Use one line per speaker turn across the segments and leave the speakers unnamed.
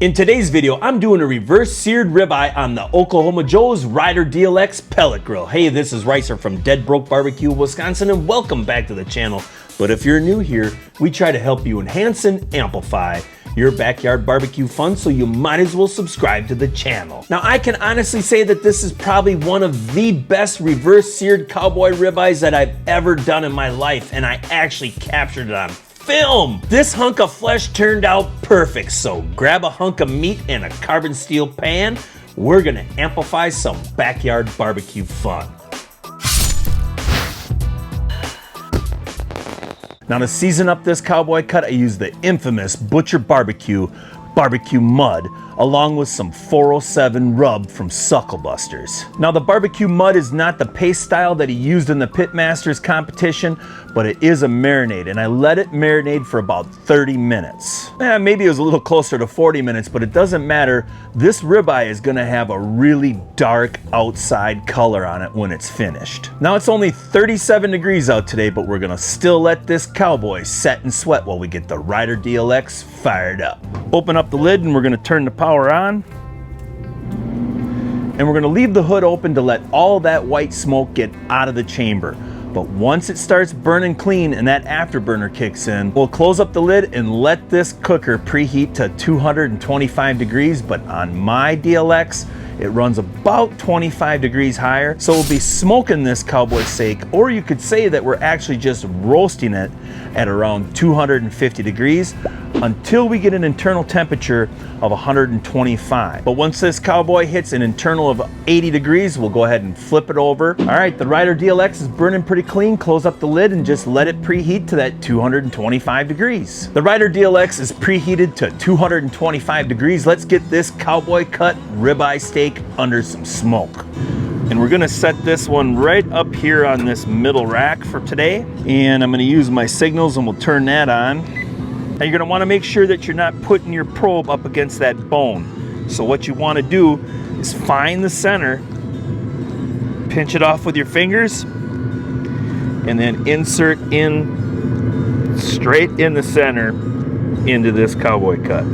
In today's video, I'm doing a reverse seared ribeye on the Oklahoma Joe's Rider DLX pellet grill. Hey, this is Ricer from Dead Broke Barbecue, Wisconsin, and welcome back to the channel. But if you're new here, we try to help you enhance and amplify your backyard barbecue fun, so you might as well subscribe to the channel. Now, I can honestly say that this is probably one of the best reverse seared cowboy ribeyes that I've ever done in my life, and I actually captured it on film. This hunk of flesh turned out perfect, so grab a hunk of meat in a carbon steel pan. We're gonna amplify some backyard barbecue fun. Now, to season up this cowboy cut, I use the infamous Butcher Barbecue mud, along with some 407 rub from Suckle Busters. Now, the barbecue mud is not the paste style that he used in the Pitmasters competition, but it is a marinade, and I let it marinate for about 30 minutes. Maybe it was a little closer to 40 minutes, but it doesn't matter. This ribeye is gonna have a really dark outside color on it when it's finished. Now, it's only 37 degrees out today, but we're gonna still let this cowboy set and sweat while we get the Rider DLX fired up. Open up the lid and we're gonna turn the power on. And we're gonna leave the hood open to let all that white smoke get out of the chamber. But once it starts burning clean and that afterburner kicks in, we'll close up the lid and let this cooker preheat to 225 degrees, but on my DLX, it runs about 25 degrees higher. So we'll be smoking this cowboy steak, or you could say that we're actually just roasting it at around 250 degrees until we get an internal temperature of 125. But once this cowboy hits an internal of 80 degrees, we'll go ahead and flip it over. All right, the Rider DLX is burning pretty clean. Close up the lid and just let it preheat to that 225 degrees. The Rider DLX is preheated to 225 degrees. Let's get this cowboy cut ribeye steak under some smoke. And we're gonna set this one right up here on this middle rack for today. And I'm gonna use my signals and we'll turn that on. Now, you're gonna wanna make sure that you're not putting your probe up against that bone. So what you wanna do is find the center, pinch it off with your fingers, and then insert in straight in the center into this cowboy cut.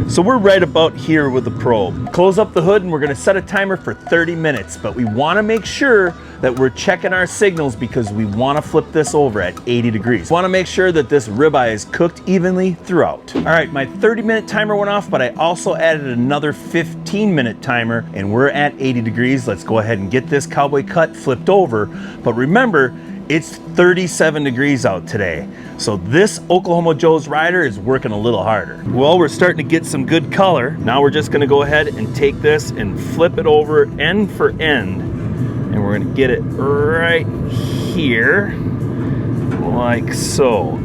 So we're right about here with the probe. Close up the hood and we're gonna set a timer for 30 minutes, but we wanna make sure that we're checking our signals because we wanna flip this over at 80 degrees. Wanna make sure that this ribeye is cooked evenly throughout. All right, my 30-minute timer went off, but I also added another 15-minute timer and we're at 80 degrees. Let's go ahead and get this cowboy cut flipped over. But remember, it's 37 degrees out today. So this Oklahoma Joe's Rider is working a little harder. Well, we're starting to get some good color. Now we're just gonna go ahead and take this and flip it over end for end. And we're gonna get it right here, like so.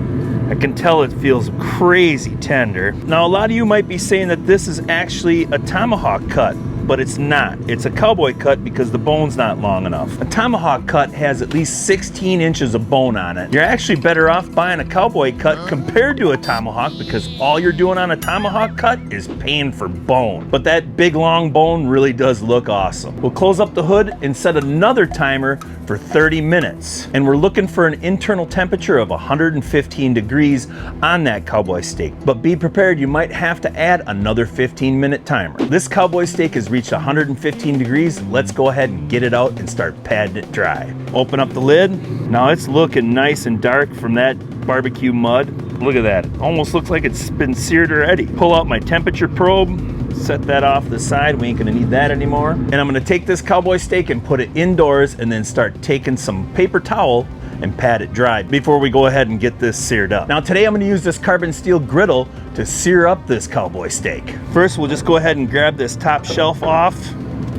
I can tell it feels crazy tender. Now, a lot of you might be saying that this is actually a tomahawk cut, but it's not. It's a cowboy cut because the bone's not long enough. A tomahawk cut has at least 16 inches of bone on it. You're actually better off buying a cowboy cut compared to a tomahawk because all you're doing on a tomahawk cut is paying for bone. But that big long bone really does look awesome. We'll close up the hood and set another timer for 30 minutes. And we're looking for an internal temperature of 115 degrees on that cowboy steak. But be prepared, you might have to add another 15-minute timer. This cowboy steak has reached 115 degrees. Let's go ahead and get it out and start padding it dry. Open up the lid. Now it's looking nice and dark from that barbecue mud. Look at that. It almost looks like it's been seared already. Pull out my temperature probe. Set that off to the side. We ain't gonna need that anymore. And I'm gonna take this cowboy steak and put it indoors and then start taking some paper towel and pat it dry before we go ahead and get this seared up. Now, today I'm gonna use this carbon steel griddle to sear up this cowboy steak. First, we'll just go ahead and grab this top shelf off,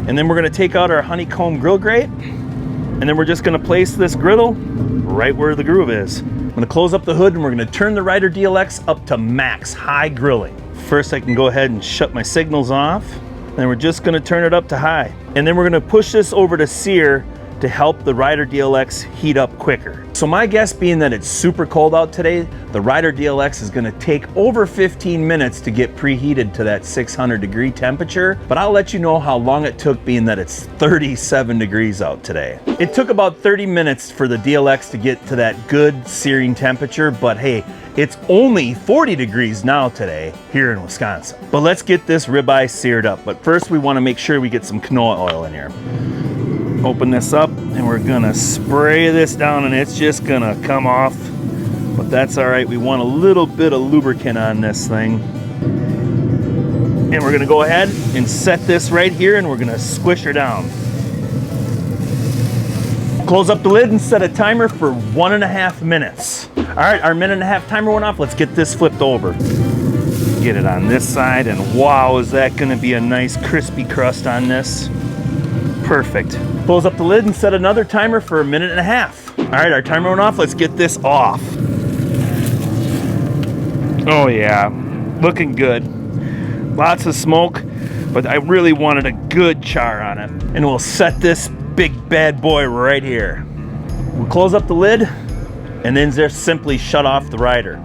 and then we're gonna take out our honeycomb grill grate, and then we're just gonna place this griddle right where the groove is. I'm gonna close up the hood and we're gonna turn the Rider DLX up to max high grilling. First, I can go ahead and shut my signals off. Then we're just gonna turn it up to high. And then we're gonna push this over to sear to help the Rider DLX heat up quicker. So my guess being that it's super cold out today, the Rider DLX is gonna take over 15 minutes to get preheated to that 600 degree temperature, but I'll let you know how long it took being that it's 37 degrees out today. It took about 30 minutes for the DLX to get to that good searing temperature, but hey, It's only 40 degrees now today here in Wisconsin. But let's get this ribeye seared up. But first we want to make sure we get some canola oil in here. Open this up and we're gonna spray this down and it's just gonna come off. But that's all right, we want a little bit of lubricant on this thing. And we're gonna go ahead and set this right here and we're gonna squish her down. Close up the lid and set a timer for 1.5 minutes. All right, our 1.5-minute timer went off. Let's get this flipped over. Get it on this side, and wow, is that gonna be a nice crispy crust on this. Perfect. Close up the lid and set another timer for 1.5 minutes. All right, our timer went off. Let's get this off. Oh yeah, looking good. Lots of smoke, but I really wanted a good char on it. And we'll set this big bad boy right here. We'll close up the lid and then just simply shut off the rider.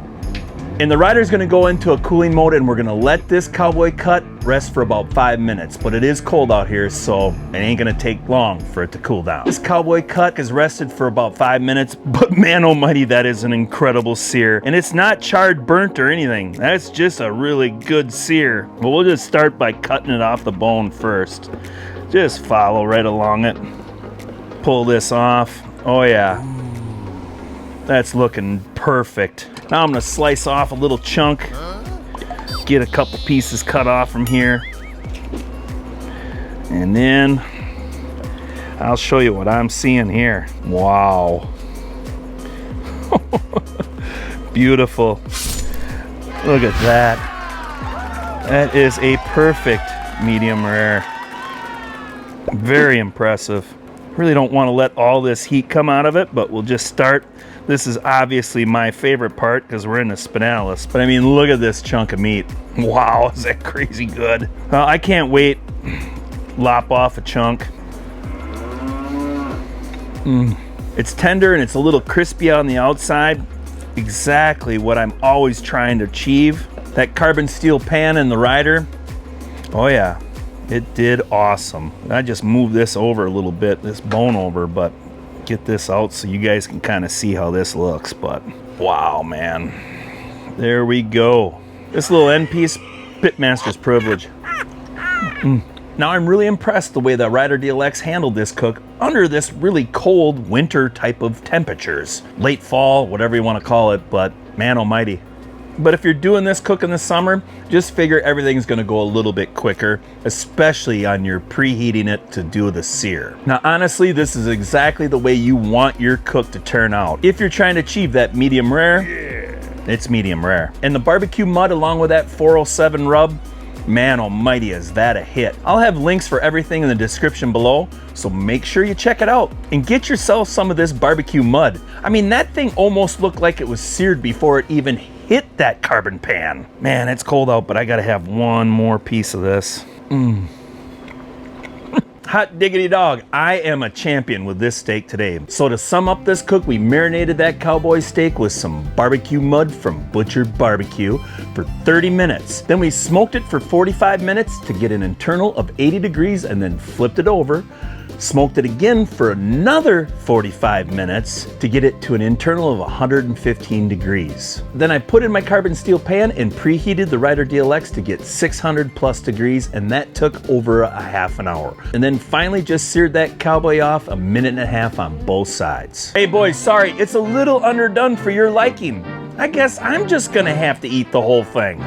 And the rider is going to go into a cooling mode and we're going to let this cowboy cut rest for about 5 minutes. But it is cold out here, so it ain't going to take long for it to cool down. This cowboy cut is rested for about 5 minutes, but man almighty, that is an incredible sear. And it's not charred, burnt, or anything. That's just a really good sear. But we'll just start by cutting it off the bone first. Just follow right along it. Pull this off. Oh yeah. That's looking perfect. Now I'm gonna slice off a little chunk. Get a couple pieces cut off from here. And then I'll show you what I'm seeing here. Wow. Beautiful. Look at that. That is a perfect medium rare. Very impressive. Really don't want to let all this heat come out of it, but we'll just start. This is obviously my favorite part because we're in the spinalis. But I mean, look at this chunk of meat. Wow, is that crazy good? Well, I can't wait. Lop off a chunk. It's tender and it's a little crispy on the outside. Exactly what I'm always trying to achieve. That carbon steel pan in the rider. Oh yeah. It did awesome. I just moved this over a little bit, this bone over, but get this out so you guys can kind of see how this looks. But wow, man. There we go. This little end piece, pitmaster's privilege. Now I'm really impressed the way the Rider DLX handled this cook under this really cold winter type of temperatures. Late fall, whatever you want to call it, but man almighty. But if you're doing this cook in the summer, just figure everything's gonna go a little bit quicker, especially on your preheating it to do the sear. Now, honestly, this is exactly the way you want your cook to turn out. If you're trying to achieve that medium rare, it's medium rare. And the barbecue mud along with that 407 rub, man almighty, is that a hit. I'll have links for everything in the description below, so make sure you check it out and get yourself some of this barbecue mud. I mean, that thing almost looked like it was seared before it even hit that carbon pan. Man, it's cold out, but I gotta have one more piece of this. Hot diggity dog, I am a champion with this steak today. So to sum up this cook, we marinated that cowboy steak with some barbecue mud from Butcher Barbecue for 30 minutes. Then we smoked it for 45 minutes to get an internal of 80 degrees and then flipped it over. Smoked it again for another 45 minutes to get it to an internal of 115 degrees. Then I put in my carbon steel pan and preheated the Rider DLX to get 600 plus degrees, and that took over a half an hour. And then finally just seared that cowboy off 1.5 minutes on both sides. Hey boys, sorry, it's a little underdone for your liking. I guess I'm just gonna have to eat the whole thing.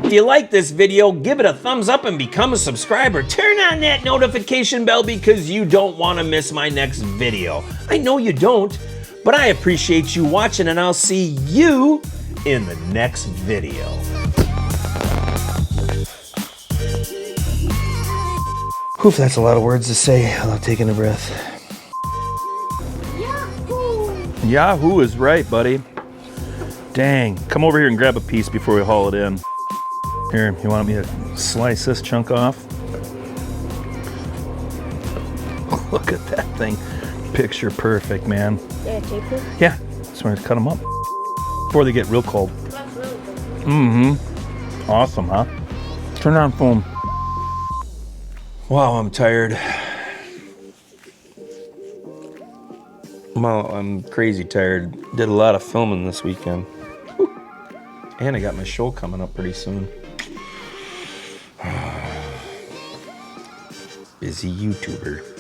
If you like this video, give it a thumbs up and become a subscriber. Turn on that notification bell because you don't want to miss my next video. I know you don't, but I appreciate you watching and I'll see you in the next video. Oof, that's a lot of words to say without taking a breath. Yahoo! Yahoo is right, buddy. Dang, come over here and grab a piece before we haul it in. Here, you want me to slice this chunk off? Look at that thing. Picture perfect, man.
Yeah, tape it?
Yeah, just want to cut them up before they get real cold.
That's really good.
Awesome, huh? Turn on foam. Wow, I'm tired.
Well, I'm crazy tired. Did a lot of filming this weekend. And I got my show coming up pretty soon. Busy YouTuber.